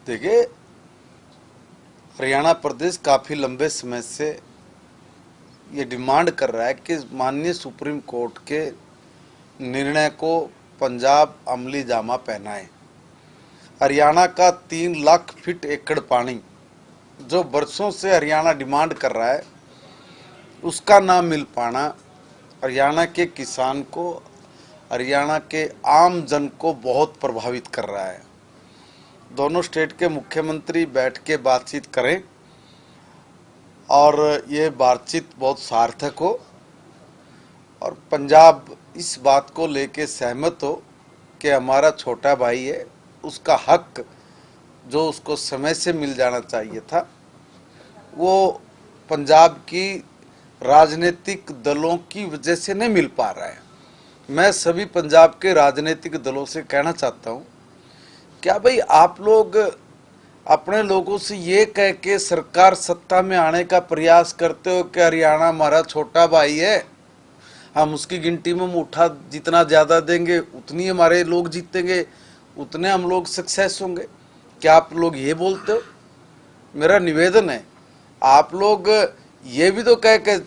देखिए, हरियाणा प्रदेश काफ़ी लंबे समय से ये डिमांड कर रहा है कि माननीय सुप्रीम कोर्ट के निर्णय को पंजाब अमली जामा पहनाए। हरियाणा का 3 लाख फीट एकड़ पानी जो बरसों से हरियाणा डिमांड कर रहा है, उसका ना मिल पाना हरियाणा के किसान को, हरियाणा के आम जन को बहुत प्रभावित कर रहा है। दोनों स्टेट के मुख्यमंत्री बैठ के बातचीत करें और ये बातचीत बहुत सार्थक हो और पंजाब इस बात को लेके सहमत हो कि हमारा छोटा भाई है, उसका हक जो उसको समय से मिल जाना चाहिए था, वो पंजाब की राजनीतिक दलों की वजह से नहीं मिल पा रहा है। मैं सभी पंजाब के राजनीतिक दलों से कहना चाहता हूँ, क्या भाई आप लोग अपने लोगों से ये कह के सरकार सत्ता में आने का प्रयास करते हो कि हरियाणा हमारा छोटा भाई है, हम उसकी गिनती में मुठा जितना ज़्यादा देंगे उतनी हमारे लोग जीतेंगे, उतने हम लोग सक्सेस होंगे? क्या आप लोग ये बोलते हो? मेरा निवेदन है, आप लोग ये भी तो कह के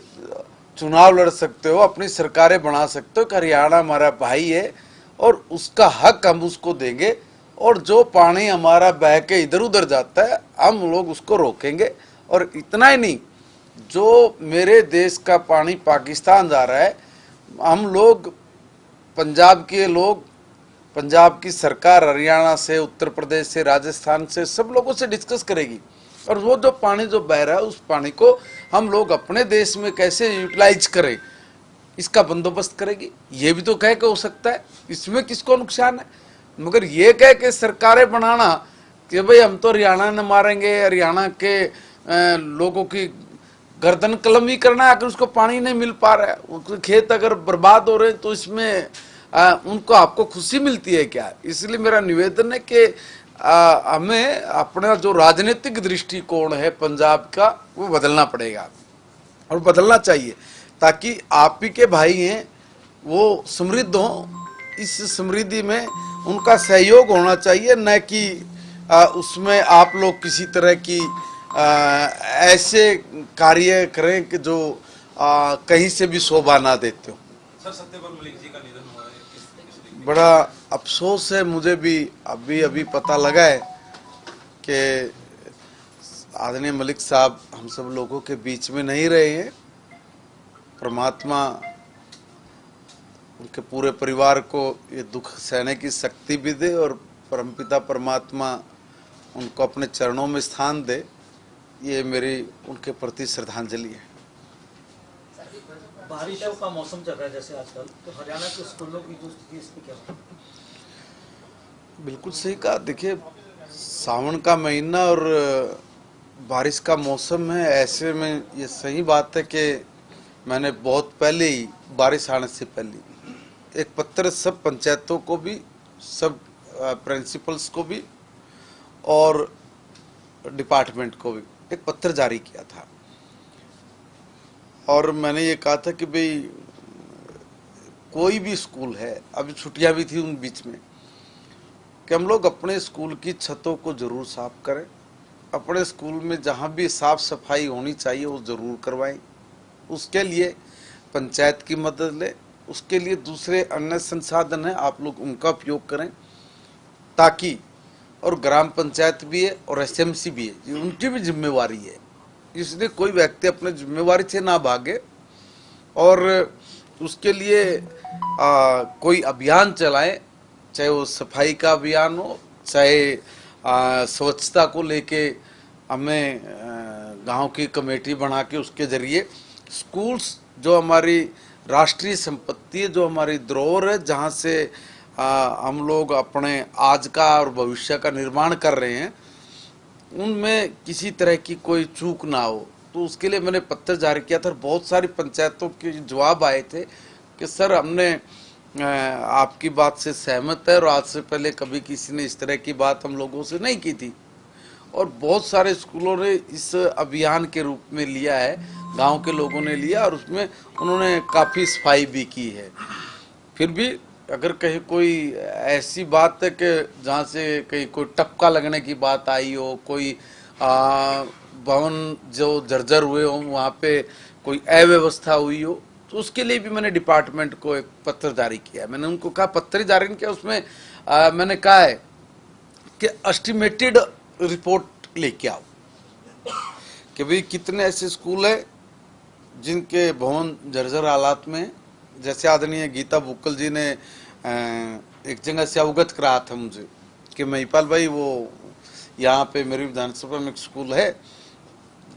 चुनाव लड़ सकते हो, अपनी सरकारें बना सकते हो कि हरियाणा हमारा भाई है और उसका हक हम उसको देंगे, और जो पानी हमारा बह के इधर उधर जाता है हम लोग उसको रोकेंगे। और इतना ही नहीं, जो मेरे देश का पानी पाकिस्तान जा रहा है, हम लोग पंजाब के लोग, पंजाब की सरकार हरियाणा से, उत्तर प्रदेश से, राजस्थान से, सब लोगों से डिस्कस करेगी और वो जो पानी जो बह रहा है उस पानी को हम लोग अपने देश में कैसे यूटिलाइज करें, इसका बंदोबस्त करेगी। ये भी तो कह के हो सकता है, इसमें किसको नुकसान है? मगर ये कह के सरकारें बनाना कि भाई हम तो हरियाणा न मारेंगे, हरियाणा के लोगों की गर्दन कलमी करना है अगर उसको पानी नहीं मिल पा रहा है, उसके खेत अगर बर्बाद हो रहे हैं तो इसमें उनको आपको खुशी मिलती है क्या? इसलिए मेरा निवेदन है कि हमें अपना जो राजनीतिक दृष्टिकोण है पंजाब का वो बदलना पड़ेगा और बदलना चाहिए, ताकि आप ही के भाई हैं वो समृद्ध हों। इस समृद्धि में उनका सहयोग होना चाहिए, न कि उसमें आप लोग किसी तरह की ऐसे कार्य करें कि जो कहीं से भी शोभा ना देते हो। सर, सत्यपाल मलिक जी का निधन हुआ है, बड़ा अफसोस है, मुझे भी अभी पता लगा है कि आदरणीय मलिक साहब हम सब लोगों के बीच में नहीं रहे हैं। परमात्मा उनके पूरे परिवार को ये दुख सहने की शक्ति भी दे और परमपिता परमात्मा उनको अपने चरणों में स्थान दे, ये मेरी उनके प्रति श्रद्धांजलि है। बारिशों का मौसम चल रहा है जैसे आजकल, तो हरियाणा के स्कूलों की जो स्थिति इस पर क्या है? बिल्कुल सही कहा। देखिए, सावन का महीना और बारिश का मौसम है, ऐसे में ये सही बात है कि मैंने बहुत पहले ही, बारिश आने से पहले एक पत्र सब पंचायतों को भी, सब प्रिंसिपल्स को भी और डिपार्टमेंट को भी एक पत्र जारी किया था और मैंने ये कहा था कि भाई कोई भी स्कूल है, अभी छुट्टियां भी थी उन बीच में, कि हम लोग अपने स्कूल की छतों को जरूर साफ करें, अपने स्कूल में जहाँ भी साफ सफाई होनी चाहिए वो ज़रूर करवाएं। उसके लिए पंचायत की मदद लें, उसके लिए दूसरे अन्य संसाधन हैं, आप लोग उनका उपयोग करें, ताकि, और ग्राम पंचायत भी है और एसएमसी भी है, ये उनकी भी जिम्मेवारी है, इसलिए कोई व्यक्ति अपने जिम्मेवारी से ना भागे और उसके लिए कोई अभियान चलाएं, चाहे वो सफाई का अभियान हो, चाहे स्वच्छता को लेके हमें गांव की कमेटी बना के उसके जरिए स्कूल्स, जो हमारी राष्ट्रीय संपत्ति है, जो हमारी धरोहर है, जहां से हम लोग अपने आज का और भविष्य का निर्माण कर रहे हैं, उनमें किसी तरह की कोई चूक ना हो। तो उसके लिए मैंने पत्र जारी किया था। बहुत सारी पंचायतों के जवाब आए थे कि सर हमने आपकी बात से सहमत है और आज से पहले कभी किसी ने इस तरह की बात हम लोगों से नहीं की थी, और बहुत सारे स्कूलों ने इस अभियान के रूप में लिया है, गांव के लोगों ने लिया और उसमें उन्होंने काफ़ी सफाई भी की है। फिर भी अगर कहीं कोई ऐसी बात है कि जहाँ से कहीं कोई टपका लगने की बात आई हो, कोई भवन जो जर्जर हुए हो, वहाँ पे कोई अव्यवस्था हुई हो, तो उसके लिए भी मैंने डिपार्टमेंट को एक पत्र जारी किया। मैंने उनको कहा, पत्र ही जारी नहीं किया, उसमें मैंने कहा है कि एस्टिमेटेड रिपोर्ट लेके आओ कि भाई कितने ऐसे स्कूल है जिनके भवन जर्जर हालात में। जैसे आदरणीय गीता बुक्कल जी ने एक जगह से अवगत कराया था मुझे कि महिपाल भाई, वो यहाँ पे मेरी विधानसभा में एक स्कूल है,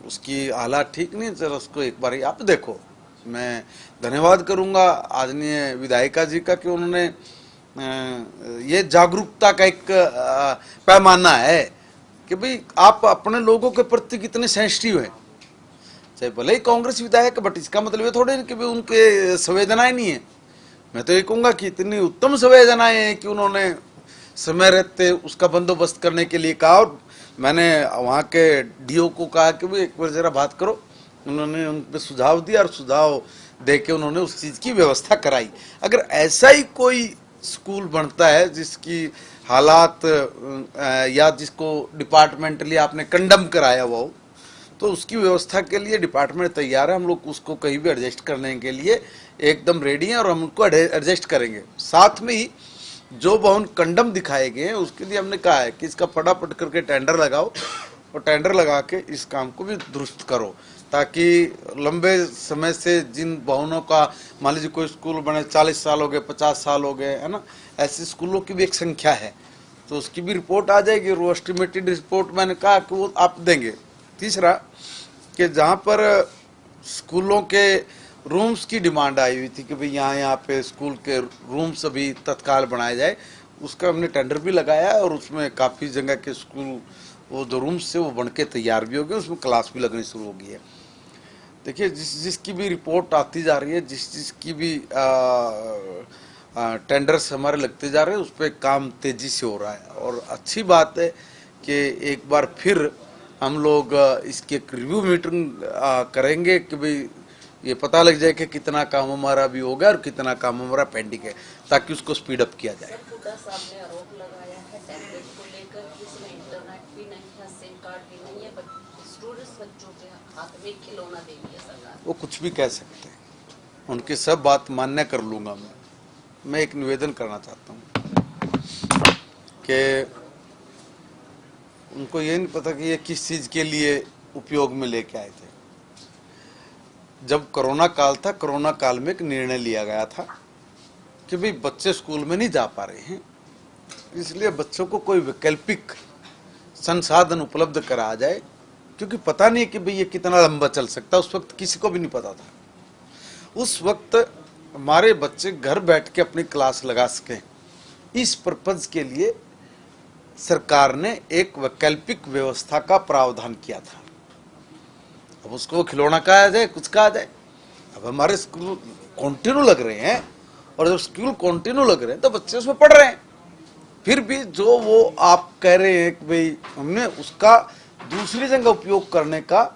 उसकी हालात ठीक नहीं, जरा उसको एक बार आप देखो। मैं धन्यवाद करूँगा आदरणीय विधायिका जी का कि उन्होंने ये जागरूकता का एक पैमाना है कि भाई आप अपने लोगों के प्रति कितने सेंसिटिव हैं। चाहे भले ही कांग्रेस विधायक, बट इसका मतलब ये थोड़े कि भाई उनके संवेदनाएं नहीं है। मैं तो ये कहूँगा कि इतनी उत्तम संवेदनाएं हैं कि उन्होंने समय रहते उसका बंदोबस्त करने के लिए कहा। और मैंने वहाँ के डीओ को कहा कि भाई एक बार जरा बात करो। उन्होंने उन पर सुझाव दिया और सुझाव दे के उन्होंने उस चीज़ की व्यवस्था कराई। अगर ऐसा ही कोई स्कूल बनता है जिसकी हालात या जिसको डिपार्टमेंटली आपने कंडम कराया हुआ हो, तो उसकी व्यवस्था के लिए डिपार्टमेंट तैयार है। हम लोग उसको कहीं भी एडजस्ट करने के लिए एकदम रेडी हैं और हम उनको एडजस्ट करेंगे। साथ में ही जो भवन कंडम दिखाए गए हैं उसके लिए हमने कहा है कि इसका फटाफट करके टेंडर लगाओ और टेंडर लगा के इस काम को भी दुरुस्त करो, ताकि लंबे समय से जिन भवनों का, मान लीजिए कोई स्कूल बने 40 साल हो गए, 50 साल हो गए, है ना, ऐसे स्कूलों की भी एक संख्या है, तो उसकी भी रिपोर्ट आ जाएगी। और वो एस्टिमेटेड रिपोर्ट मैंने कहा कि वो आप देंगे। तीसरा कि जहाँ पर स्कूलों के रूम्स की डिमांड आई हुई थी कि भाई यहाँ पे स्कूल के रूम्स अभी तत्काल बनाए जाए, उसका हमने टेंडर भी लगाया है और उसमें काफ़ी जगह के स्कूल वो जो रूम्स से वो बन के तैयार भी हो गए, उसमें क्लास भी लगनी शुरू हो गई है। देखिए, जिसकी भी रिपोर्ट आती जा रही है, जिसकी भी टेंडर्स हमारे लगते जा रहे हैं, उस पर काम तेज़ी से हो रहा है। और अच्छी बात है कि एक बार फिर हम लोग इसकी एक रिव्यू मीटिंग करेंगे कि भाई ये पता लग जाए कि कितना काम हमारा भी हो गया और कितना काम हमारा पेंडिंग है, ताकि उसको स्पीड अप किया जाए। सामने आरोप लगाया है टैबलेट को लेकर कि इसमें इंटरनेट भी नहीं है, सिम कार्ड भी नहीं है, स्टूडेंट्स बच्चों के हाथ में खिलौना दे दिया सरकार। वो कुछ भी कह सकते हैं, उनकी सब बात मान्य कर लूँगा। मैं एक निवेदन करना चाहता हूँ कि उनको ये नहीं पता कि ये किस चीज़ के लिए उपयोग में लेके आए थे। जब कोरोना काल था, कोरोना काल में एक निर्णय लिया गया था कि भाई बच्चे स्कूल में नहीं जा पा रहे हैं, इसलिए बच्चों को कोई वैकल्पिक संसाधन उपलब्ध करा जाए, क्योंकि पता नहीं कि भाई ये कितना लंबा चल सकता है। उस वक्त किसी को भी नहीं पता था। उस वक्त हमारे बच्चे घर बैठ के अपनी क्लास लगा सकें, इस पर्पज के लिए सरकार ने एक वैकल्पिक व्यवस्था का प्रावधान किया था। अब उसको खिलौना कहा जाए, कुछ कहा जाए, अब हमारे स्कूल कंटिन्यू लग रहे हैं, और जब स्कूल कंटिन्यू लग रहे हैं तो बच्चे उसमें पढ़ रहे हैं। फिर भी जो वो आप कह रहे हैं कि भाई हमने उसका दूसरी जगह उपयोग करने का,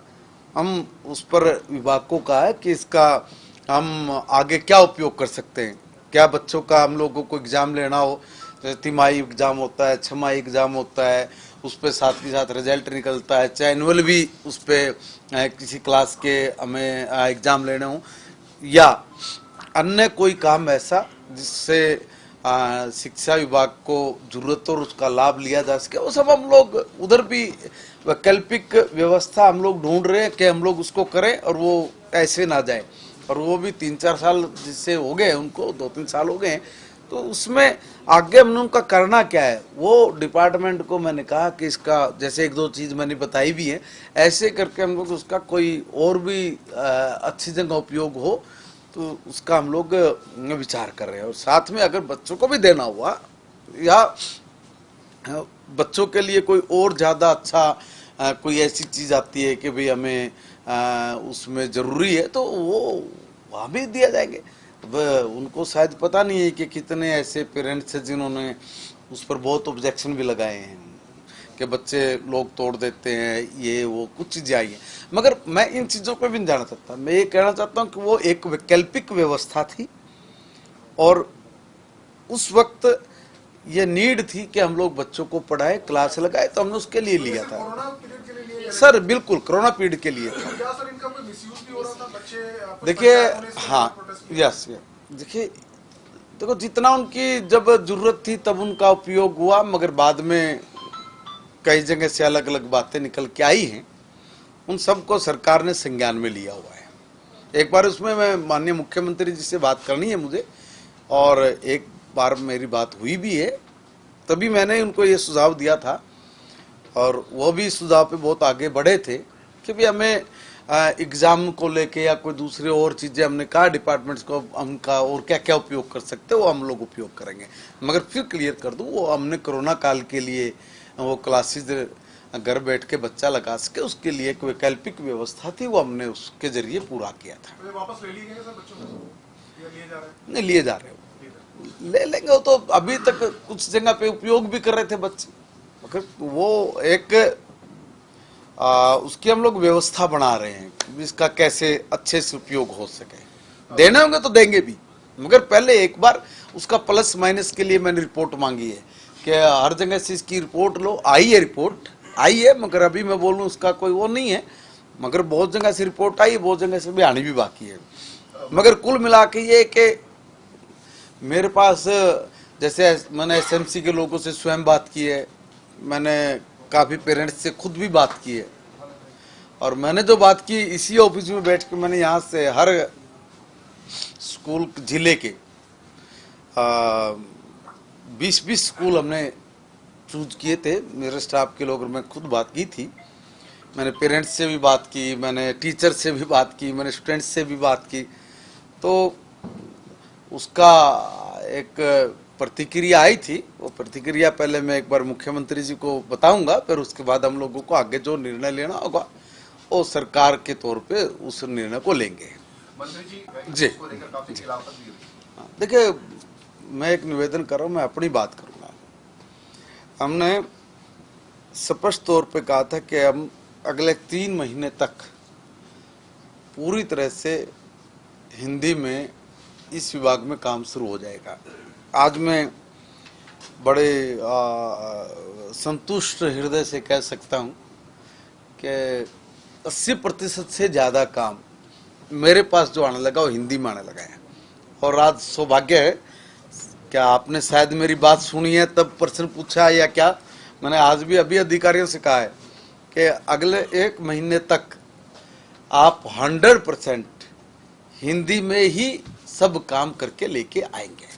हम उस पर विभाग को कहा है कि इसका हम आगे क्या उपयोग कर सकते हैं। क्या बच्चों का हम लोगों को एग्ज़ाम लेना हो, तिमाही एग्ज़ाम होता है, छमाही एग्ज़ाम होता है, उस पर साथ के साथ रिजल्ट निकलता है, चाहे एनुअल भी उस पर किसी क्लास के हमें एग्ज़ाम लेने हों, या अन्य कोई काम ऐसा जिससे शिक्षा विभाग को जरूरत और उसका लाभ लिया जा सके, वो सब हम लोग उधर भी वैकल्पिक व्यवस्था हम लोग ढूंढ रहे हैं कि हम लोग उसको करें और वो ऐसे ना जाए। और वो भी 3-4 साल जिससे हो गए, उनको 2-3 साल हो गए, तो उसमें आगे हमने उनका करना क्या है, वो डिपार्टमेंट को मैंने कहा कि इसका जैसे 1-2 चीज़ मैंने बताई भी है, ऐसे करके हम लोग उसका कोई और भी अच्छी जगह उपयोग हो, तो उसका हम लोग विचार कर रहे हैं। और साथ में अगर बच्चों को भी देना हुआ या बच्चों के लिए कोई और ज़्यादा अच्छा कोई ऐसी चीज़ आती है कि भाई हमें उसमें ज़रूरी है, तो वो वहाँ भी दिया जाएंगे। उनको शायद पता नहीं है कि कितने ऐसे पेरेंट्स हैं जिन्होंने उस पर बहुत ऑब्जेक्शन भी लगाए हैं कि बच्चे लोग तोड़ देते हैं, ये वो कुछ चीज़ें आई हैं। मगर मैं इन चीज़ों पर भी नहीं जाना चाहता। मैं ये कहना चाहता हूँ कि वो एक वैकल्पिक व्यवस्था थी और उस वक्त ये नीड थी कि हम लोग बच्चों को पढ़ाए, क्लास लगाए, तो हमने उसके लिए लिया था। कोरोना पीरियड के लिए लिए सर बिल्कुल कोरोना पीरियड के लिए था। क्या सर इनका कोई मिसयूज भी हो रहा था? बच्चे आपस में देखिए पंचायत होने से हाँ, प्रोटेस्ट किए? यस, देखिए देखो जितना उनकी जब जरूरत थी तब उनका उपयोग हुआ, मगर बाद में कई जगह से अलग अलग बातें निकल के आई हैं, उन सबको सरकार ने संज्ञान में लिया हुआ है। एक बार उसमें मैं माननीय मुख्यमंत्री जी से बात करनी है मुझे, और एक बार मेरी बात हुई भी है, तभी मैंने उनको ये सुझाव दिया था, और वो भी इस सुझाव पे बहुत आगे बढ़े थे कि भी हमें एग्जाम को लेके या कोई दूसरी और चीज़ें, हमने कहा डिपार्टमेंट्स को उनका और क्या क्या उपयोग कर सकते हैं वो हम लोग उपयोग करेंगे। मगर फिर क्लियर कर दूं, वो हमने कोरोना काल के लिए वो क्लासेज घर बैठ के बच्चा लगा सके, उसके लिए एक वैकल्पिक व्यवस्था थी, वो हमने उसके जरिए पूरा किया था। तो ये वापस ले लिए गए सर बच्चों को या लिए जा रहे हैं? नहीं लिए जा रहे हो, ले लेंगे, वो तो अभी तक कुछ जगह पे उपयोग भी कर रहे थे बच्चे, मगर वो एक उसकी हम लोग व्यवस्था बना रहे हैं इसका कैसे अच्छे से उपयोग हो सके। देने होंगे तो देंगे भी, मगर पहले एक बार उसका प्लस माइनस के लिए मैंने रिपोर्ट मांगी है कि हर जगह से इसकी रिपोर्ट लो। आई है, रिपोर्ट आई है, मगर अभी मैं बोलूँ उसका कोई वो नहीं है, मगर बहुत जगह से रिपोर्ट आई, बहुत जगह से भी आनी भी बाकी है। मगर कुल मिला के ये कि मेरे पास जैसे मैंने एसएमसी के लोगों से स्वयं बात की है, मैंने काफ़ी पेरेंट्स से खुद भी बात की है, और मैंने जो बात की इसी ऑफिस में बैठ के मैंने यहाँ से हर स्कूल जिले के 20-20 स्कूल हमने चूज किए थे, मेरे स्टाफ के लोग, मैं खुद बात की थी। मैंने पेरेंट्स से भी बात की, मैंने टीचर से भी बात की, मैंने स्टूडेंट्स से भी बात की, तो उसका एक प्रतिक्रिया आई थी। वो प्रतिक्रिया पहले मैं एक बार मुख्यमंत्री जी को बताऊंगा, फिर उसके बाद हम लोगों को आगे जो निर्णय लेना होगा वो सरकार के तौर पे उस निर्णय को लेंगे। मंत्री जी जी, इसको लेकर काफी खिलाफत भी हुई। देखिए मैं एक निवेदन कर रहा हूँ, मैं अपनी बात करूँगा। हमने स्पष्ट तौर पे कहा था कि हम अगले 3 महीने तक पूरी तरह से हिंदी में इस विभाग में काम शुरू हो जाएगा। आज मैं बड़े संतुष्ट हृदय से कह सकता हूँ कि 80% से ज़्यादा काम मेरे पास जो आने लगा वो हिंदी में आने लगा है। और आज सौभाग्य है, क्या आपने शायद मेरी बात सुनी है तब प्रश्न पूछा या क्या, मैंने आज भी अभी अधिकारियों से कहा है कि अगले 1 महीने तक आप 100% हिंदी में ही सब काम करके लेके आएंगे।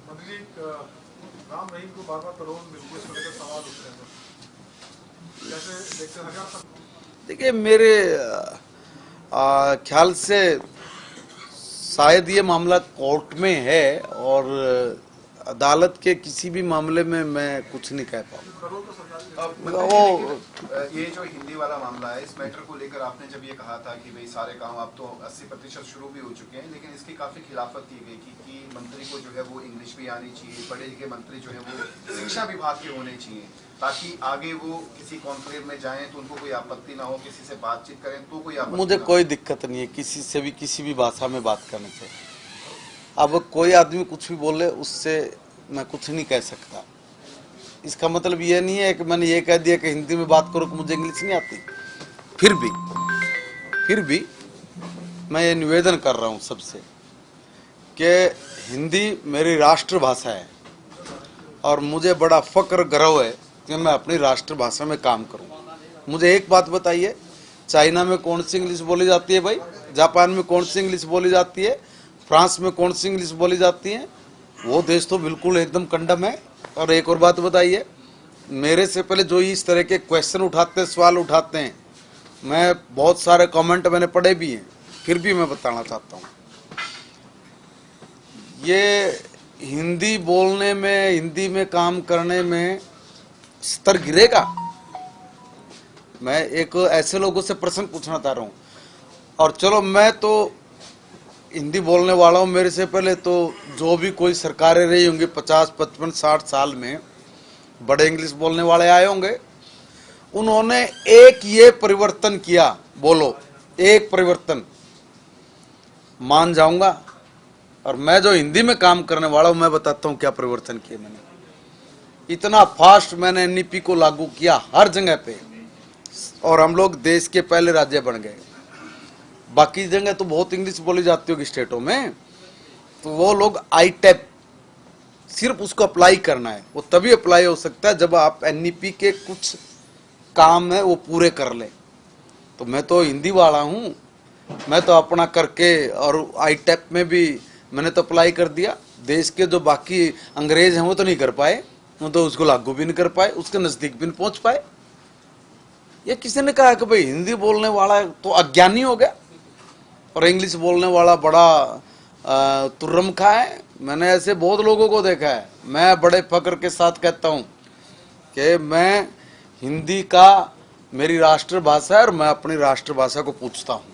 मंत्री जी राम रहीम को बार बार पैरोल मिलती है, इसको लेकर सवाल उठ रहे हैं, कैसे देखते हैं? हजार देखिए मेरे ख्याल से शायद ये मामला कोर्ट में है, और अदालत के किसी भी मामले में मैं कुछ नहीं कह पाऊंगा। पैरोल तो सरकारी ये जो हिंदी वाला मामला है, इस मैटर को लेकर आपने जब ये कहा था कि भाई सारे काम आप तो 80% शुरू भी हो चुके हैं, लेकिन इसकी काफी खिलाफत की गई कि मंत्री को जो है वो इंग्लिश भी आनी चाहिए, पढ़े लिखे मंत्री जो है वो शिक्षा विभाग के होने चाहिए, ताकि आगे वो किसी कॉन्क्लेव में जाएं तो उनको कोई आपत्ति ना हो, किसी से बातचीत करें तो कोई आपत्ति मुझे ना हो। कोई दिक्कत नहीं है किसी से भी किसी भी भाषा में बात करने से। अब कोई आदमी कुछ भी बोले उससे मैं कुछ नहीं कह सकता। इसका मतलब ये नहीं है कि मैंने ये कह दिया कि हिंदी में बात करो कि मुझे इंग्लिश नहीं आती। फिर भी मैं ये निवेदन कर रहा हूँ सबसे कि हिंदी मेरी राष्ट्रभाषा है, और मुझे बड़ा फक्र गर्व है कि मैं अपनी राष्ट्रभाषा में काम करूँ। मुझे एक बात बताइए, चाइना में कौन सी इंग्लिश बोली जाती है भाई? जापान में कौन सी इंग्लिश बोली जाती है? फ्रांस में कौन सी इंग्लिश बोली जाती है? वो देश तो बिल्कुल एकदम कंडम है। और एक और बात बताइए, मेरे से पहले जो इस तरह के क्वेश्चन उठाते हैं, सवाल उठाते हैं, मैं बहुत सारे कमेंट मैंने पढ़े भी हैं, फिर भी मैं बताना चाहता हूँ, ये हिंदी बोलने में, हिंदी में काम करने में स्तर गिरेगा। मैं एक ऐसे लोगों से प्रश्न पूछना चाह रहा हूँ, और चलो मैं तो हिंदी बोलने वाला हूँ, मेरे से पहले तो जो भी कोई सरकारें रही होंगी 50, 55, 60 साल में, बड़े इंग्लिश बोलने वाले आए होंगे, उन्होंने एक ये परिवर्तन किया, बोलो एक परिवर्तन, मान जाऊंगा और मैं जो हिंदी में काम करने वाला हूं, मैं बताता हूं क्या परिवर्तन किए मैंने। इतना फास्ट मैंने एनईपी को लागू किया हर जगह पे, और हम लोग देश के पहले राज्य बन गए। बाकी जगह तो बहुत इंग्लिश बोली जाती होगी स्टेटों में, तो वो लोग ITEP सिर्फ उसको अप्लाई करना है। वो तभी अप्लाई हो सकता है जब आप एनईपी के कुछ काम है वो पूरे कर ले। तो मैं तो हिंदी वाला हूं, मैं तो अपना करके, और ITEP में भी मैंने तो अप्लाई कर दिया। देश के जो बाकी अंग्रेज हैं वो तो नहीं कर पाए, वो तो उसको लागू भी नहीं कर पाए, उसके नजदीक भी नहीं पहुंच पाए। ये किसी ने कहा कि भाई हिंदी बोलने वाला तो अज्ञानी हो गया और इंग्लिश बोलने वाला बड़ा तुर्रम खा है। मैंने ऐसे बहुत लोगों को देखा है। मैं बड़े फक्र के साथ कहता हूं कि मैं हिंदी का मेरी राष्ट्रभाषा है और मैं अपनी राष्ट्रभाषा को पूछता हूं।